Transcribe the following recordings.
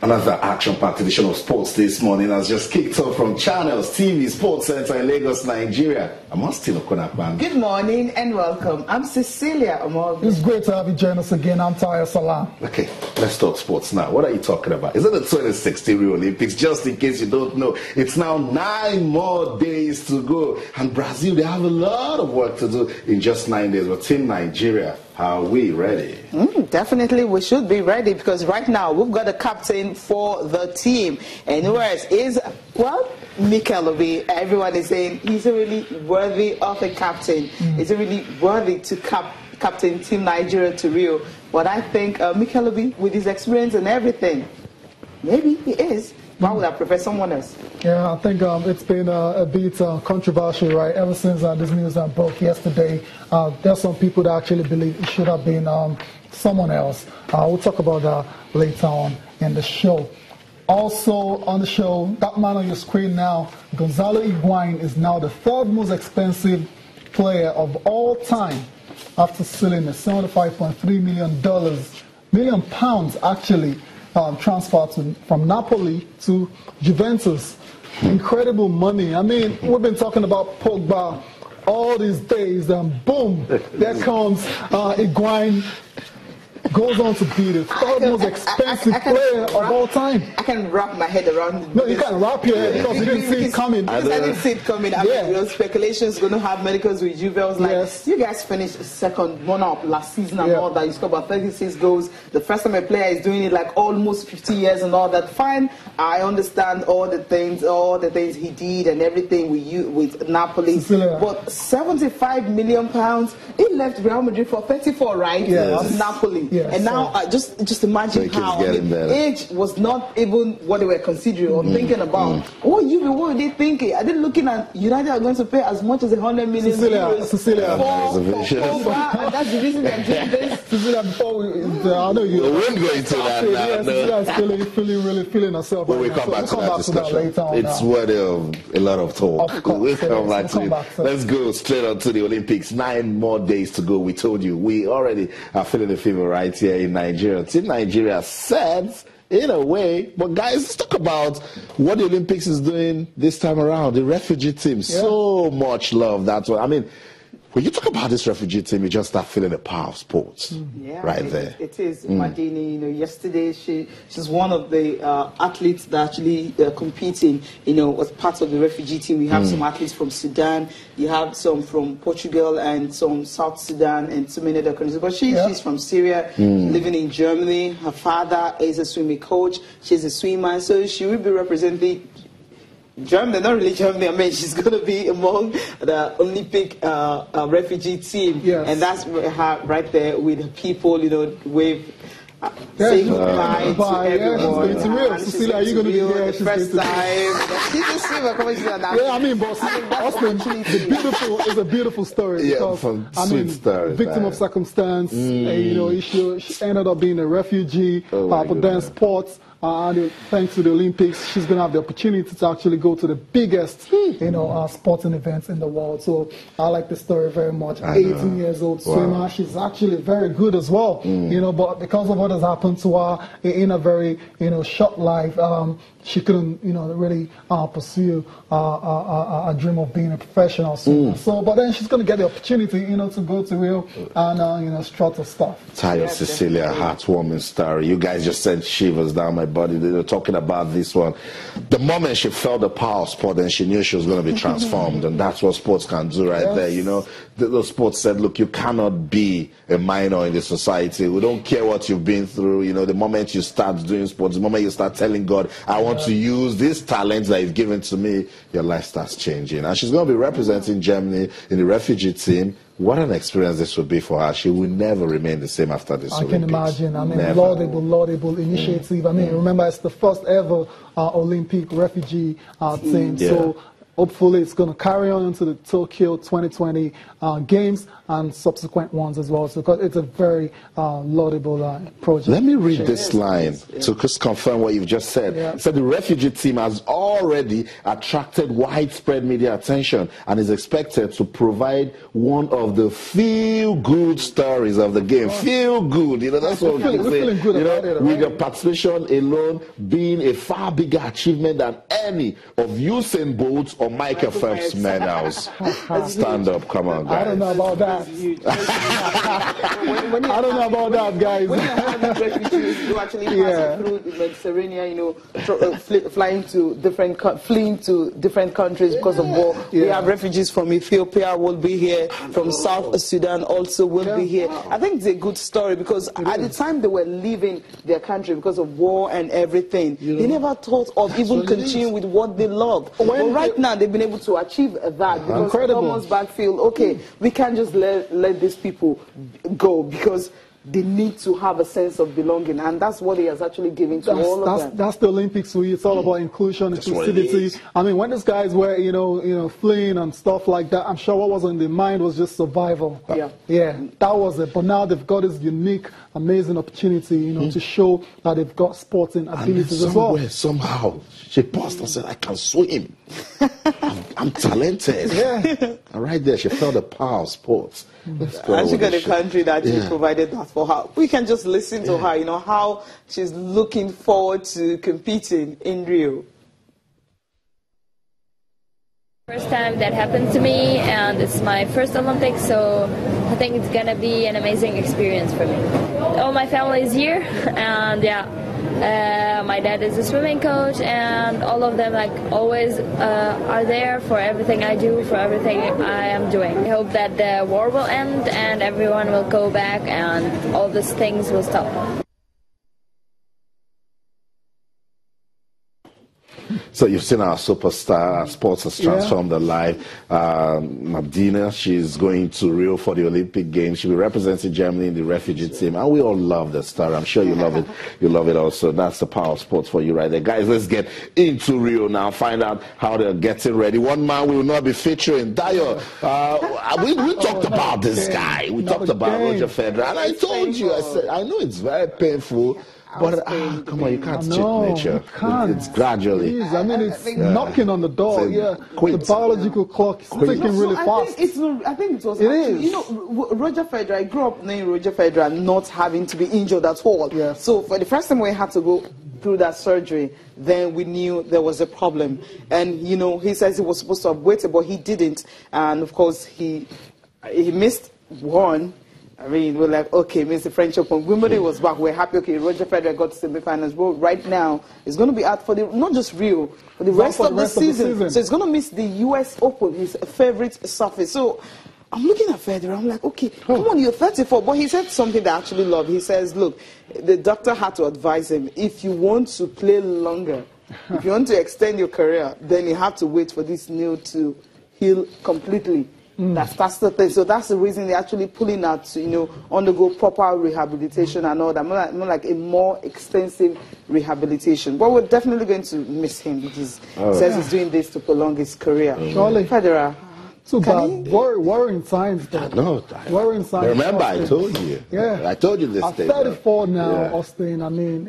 Another action-packed edition of Sports this morning has just kicked off from Channels TV Sports Center in Lagos, Nigeria. I'm Austin Okonakwan. Good morning and welcome. I'm Cecilia Omog. It's great to have you join us again. I'm Taya Salam. Okay, let's talk sports now. What are you talking about? Is it the 2016 Rio Olympics? Just in case you don't know, it's now 9 more days to go. And Brazil, they have a lot of work to do in just 9 days. But Team Nigeria, are we ready? Definitely, we should be ready because right now we've got a captain for the team. And who else is, well, Mikel Obi. Everyone is saying he's really worthy of a captain. He's really worthy to captain Team Nigeria to Rio. But I think Mikel Obi, with his experience and everything, maybe he is. Why would I prefer someone else? Yeah, I think it's been a bit controversial, right? Ever since this news broke yesterday, there's some people that actually believe it should have been someone else. We'll talk about that later on in the show. Also on the show, that man on your screen now, Gonzalo Higuain, is now the third most expensive player of all time after selling a $75.3 million pounds actually. Transfer from Napoli to Juventus. Incredible money. I mean, we've been talking about Pogba all these days, and boom, there comes Higuain. Goes on to be the third most expensive player of all time. I can wrap my head around. No, you can't wrap your head because you didn't see it coming. I didn't see it coming. I mean, speculations going to have medicals with Juve. I was like, you guys finished second, one up last season and all that. You scored about 36 goals. The first time a player is doing it like almost 50 years and all that. Fine, I understand all the things he did and everything with Napoli. But 75 million pounds, he left Real Madrid for 34, right? Yes. Napoli. Yes, and now, just imagine how age was not even what they were considering or thinking about. What were they thinking? Are they looking at United are going to pay as much as 100 million Cecilia. For and that's the reason they're doing this. Cecilia, before I know you won't go into that now. Cecilia is really feeling herself. But we'll come back to that discussion. Later on it's worthy of a lot of talk. We'll come back to it. Let's go straight on to the Olympics. 9 more days to go. We told you we already are feeling the fever right here in Nigeria. Team Nigeria says in a way, but guys, let's talk about what the Olympics is doing this time around. The refugee team, so much love. That's what I mean. When you talk about this refugee team, you just start feeling the power of sports there. It is. Madini, yesterday she's one of the athletes that actually competing, as part of the refugee team. We have some athletes from Sudan, you have some from Portugal and some South Sudan and so many other countries. But she's from Syria, living in Germany. Her father is a swimming coach. She's a swimmer, so she will be representing Germany, not really Germany. I mean, she's going to be among the Olympic refugee team, and that's her right there with the people, with saying goodbye to everyone. It's real. Cecilia, are you going to be there? She's first time. She's a swimmer. Come on, she's an athlete. Yeah, I mean, boss, Austin, it's a beautiful story. Because, victim of circumstance. She ended up being a refugee, but then sports. And thanks to the Olympics, she's going to have the opportunity to actually go to the biggest, sporting events in the world. So I like the story very much. 18 years old swimmer. She's actually very good as well. But because of what has happened to her in a very, short life, she couldn't, really pursue a dream of being a professional swimmer. So, but then she's going to get the opportunity, to go to Rio and, strut her stuff. Taya, Cecilia, heartwarming story. You guys just sent shivers down my body. They were talking about this one. The moment she felt the power of sport, then she knew she was going to be transformed, and that's what sports can do right there. The sports said, look, you cannot be a minor in the society. We don't care what you've been through. The moment you start doing sports, the moment you start telling God, I want to use this talent that He's given to me, your life starts changing. And she's going to be representing Germany in the refugee team. What an experience this would be for her. She will never remain the same after this Olympics. I can imagine. I mean, laudable initiative. I mean, remember, it's the first ever Olympic refugee team. So hopefully it's going to carry on into the Tokyo 2020 games and subsequent ones as well. So it's a very laudable project. Let me read this line to just confirm what you've just said. Yeah. So the refugee team has already attracted widespread media attention and is expected to provide one of the feel-good stories of the game. Feel good, that's what we're feeling good about it, with your participation alone being a far bigger achievement than any of Usain Bolt or Michael Phelps medals. Stand up, come on, guys. I don't know about that. I don't know about that, guys. When you have refugees who actually pass through the Mediterranean, fleeing to different countries because of war. We have refugees from Ethiopia will be here, from South Sudan also will be here. I think it's a good story because at the time they were leaving their country because of war and everything, they never thought of even continuing with what they love. But right now they've been able to achieve that because Thomas Bach feel, okay, we can't just let these people go because they need to have a sense of belonging, and that's what he has actually given to all of them. That's the Olympics for you. It's all about inclusion, inclusivity. I mean, when these guys were, fleeing and stuff like that, I'm sure what was in their mind was just survival. Yeah, that was it. But now they've got this unique, amazing opportunity, to show that they've got sporting abilities as well. Somehow, she paused and said, "I can swim. I'm talented." Yeah. And right there, she felt the power of sports. And she got a country that actually provided that for her. We can just listen to her, how she's looking forward to competing in Rio. First time that happened to me, and it's my first Olympics, so I think it's gonna be an amazing experience for me. All my family is here, and my dad is a swimming coach, and all of them always are there for everything I do, for everything I am doing. I hope that the war will end and everyone will go back and all these things will stop. So you've seen our superstar. Sports has transformed her life. Mabdina, she's going to Rio for the Olympic Games. She'll be representing Germany in the refugee team. And we all love the story. I'm sure you love it. You love it also. That's the power of sports for you right there. Guys, let's get into Rio now. Find out how they're getting ready. One man we will not be featuring. Dayo, we talked about this guy. We talked about Roger Federer. And I told you, I said, I know it's very painful. But come on, you can't cheat nature. It's gradually. It is. I mean, it's knocking on the door. The biological clock is ticking really fast. I think it was. Roger Federer. I grew up knowing Roger Federer not having to be injured at all. Yeah. So for the first time we had to go through that surgery, then we knew there was a problem. And he says he was supposed to have waited, but he didn't. And of course he missed one. I mean, we're like, okay, Mr. French Open. Wimbledon was back. We're happy. Okay, Roger Federer got to semi-finals. But right now, it's going to be out for not just Rio, for the rest of the season. So it's going to miss the U.S. Open, his favorite surface. So I'm looking at Federer. I'm like, okay, come on, you're 34. But he said something that I actually love. He says, look, the doctor had to advise him, if you want to play longer, if you want to extend your career, then you have to wait for this nail to heal completely. That's the thing. So that's the reason they're actually pulling out to, undergo proper rehabilitation and all that. More like a more extensive rehabilitation. But we're definitely going to miss him because he says he's doing this to prolong his career. Surely. Federer. Too bad. Worrying signs, though. No, worrying signs. Remember, I told you. Yeah. I told you this At day. 34 now, Austin. I mean,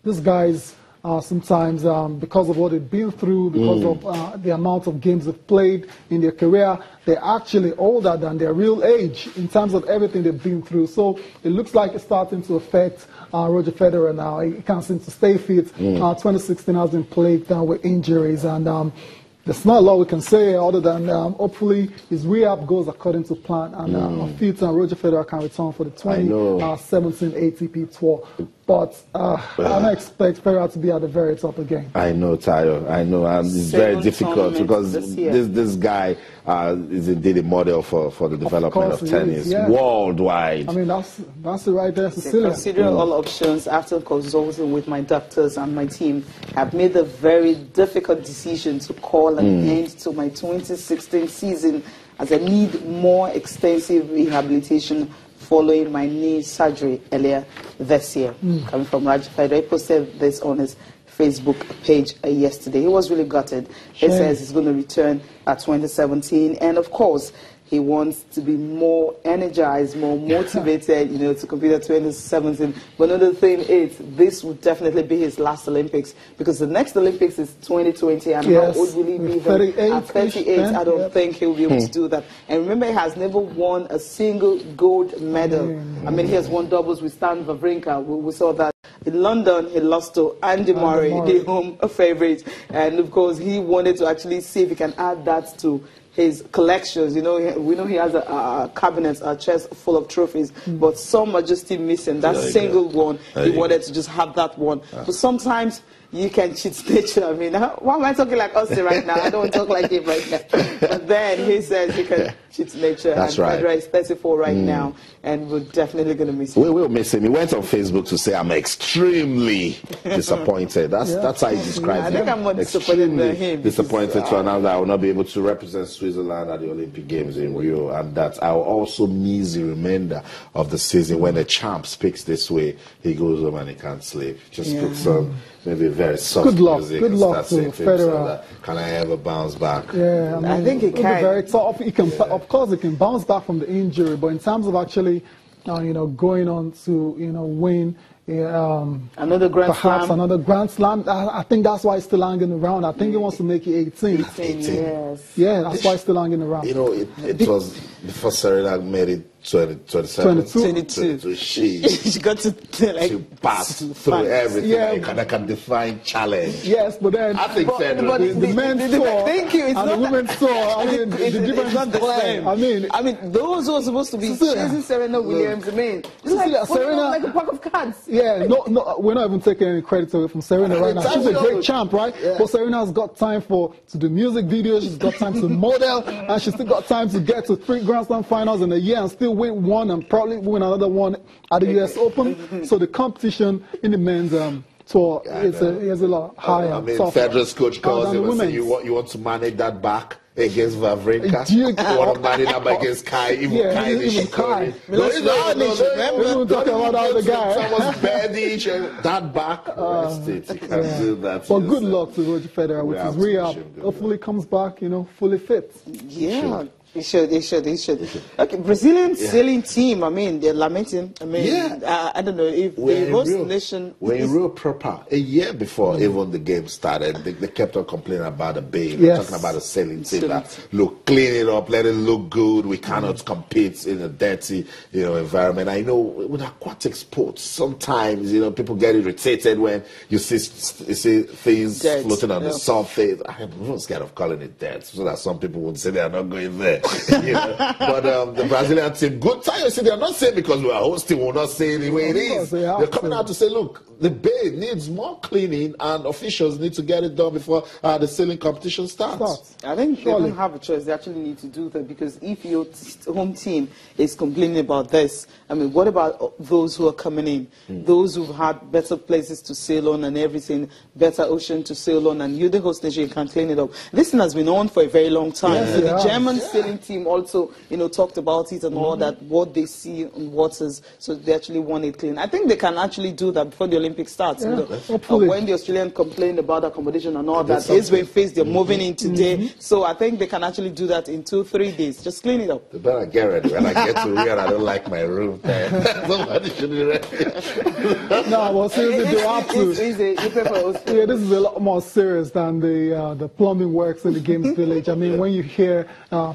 this guy's sometimes because of what they've been through, because of the amount of games they've played in their career, they're actually older than their real age in terms of everything they've been through. So it looks like it's starting to affect Roger Federer now. He can't seem to stay fit. 2016 has been plagued down with injuries, and there's not a lot we can say other than hopefully his rehab goes according to plan, and fit and Roger Federer can return for the 2017 ATP Tour. But I don't expect Federer to be at the very top again. I know, Tayo. I know. And it's very difficult because this guy is indeed a model for the development of tennis worldwide. I mean, that's it right there, Cecilia. Considering all options, after consulting with my doctors and my team, I've made a very difficult decision to call an end to my 2016 season as I need more extensive rehabilitation following my knee surgery earlier this year. Coming from Roger Federer, he posted this on his Facebook page yesterday. He was really gutted. He says he's going to return at 2017, and of course, he wants to be more energized, more motivated, to compete at 2017. But another thing is, this would definitely be his last Olympics, because the next Olympics is 2020, and how old will he be? 38. At 38, I don't think he'll be able to do that. And remember, he has never won a single gold medal. I mean, he has won doubles with Stan Wawrinka. We saw that. In London, he lost to Andy Murray, the home favorite. And of course, he wanted to actually see if he can add that to his collections. We know he has a cabinet, a chest full of trophies, but some are just still missing. That single one, he wanted to just have that one. But sometimes you can cheat nature. I mean, why am I talking like Austin right now? I don't talk like him right now. But then he says you can cheat nature. That's and right. Federer is 34 right now, and we're definitely going to miss him. We will miss him. He went on Facebook to say, "I'm extremely disappointed." That's how he describes it. I think I'm more disappointed than him. Disappointed to announce that I will not be able to represent Switzerland at the Olympic Games in Rio, and that I will also miss the remainder of the season. When a champ speaks this way, he goes home and he can't sleep. Just put some maybe very soft music. Good luck to Federer. Can I ever bounce back? Yeah, I mean, I think he can. Be very tough. He can, of course, he can bounce back from the injury, but in terms of actually, going on to, win. Another Grand Perhaps Slam. another Grand Slam. I think that's why he's still hanging around. I think he wants to make it 18. 18, yes. Yeah, that's why he's still hanging around. It was before Serena made it 22. She got to she passed through everything. I can define challenge. Yes, but then I think the men's tour thank you. and the women's tour. I mean, the difference is not the same. I mean, those who are supposed to be chasing Serena Williams. I mean, it's like Serena, like a pack of cards. Yeah, no, we're not even taking any credit away from Serena right now. She's a great champ, right? Yeah. But Serena's got time to do music videos. She's got time to model, and she's still got time to get to 3 Grand Slam finals in a year and still win one and probably win another one at the US Open. So the competition in the men's tour is a lot higher. I mean, Federer's coach calls him and says, you want to manage that back against Wawrinka? You want to manage that back against Kai? Even Kai. Don't talking about the other guy. Someone's Berdych, that back. You can do that. But good luck to Roger Federer with his re-up. Hopefully comes back, fully fit. Yeah. He should. Okay, Brazilian sailing team, I mean, they're lamenting. I mean, I don't know if the host nation... We're in real proper. A year before even the game started, they kept on complaining about the bay. We're talking about the sailing team that, look, clean it up, let it look good. We cannot compete in a dirty, environment. I know with aquatic sports, sometimes, people get irritated when you see things floating on the surface. I'm scared of calling it dirt, so that some people would say they are not going there. But the Brazilian team, good time. You see, they are not saying because we are hosting, we're not saying the way it is. They're coming out to say, look, the bay needs more cleaning and officials need to get it done before the sailing competition starts. I think they don't have a choice. They actually need to do that, because if your home team is complaining about this, I mean, what about those who are coming in? Those who've had better places to sail on and everything, better ocean to sail on, and you, the host nation, can clean it up. This thing has been on for a very long time. Yes, the German sailing team also, talked about it and all that, what they see on waters, so they actually want it clean. I think they can actually do that before the Olympics starts. Yeah, when the Australians complained about accommodation and all that, it's been faced, they're moving in today. So I think they can actually do that in 2-3 days. Just clean it up. They better get ready. When I get to Rio and I don't like my room, somebody should be ready. No, well, seriously, they have to. This is a lot more serious than the plumbing works in the Games Village. I mean, when you hear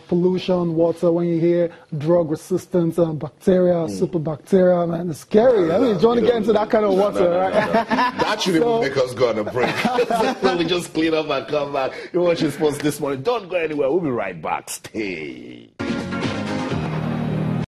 pollution, water, when you hear drug resistance, bacteria, super bacteria, man, it's scary. I mean, you want to get into that kind of water, right? That should even make us go on a break. So we just clean up and come back. You watch your sports this morning. Don't go anywhere. We'll be right back. Stay.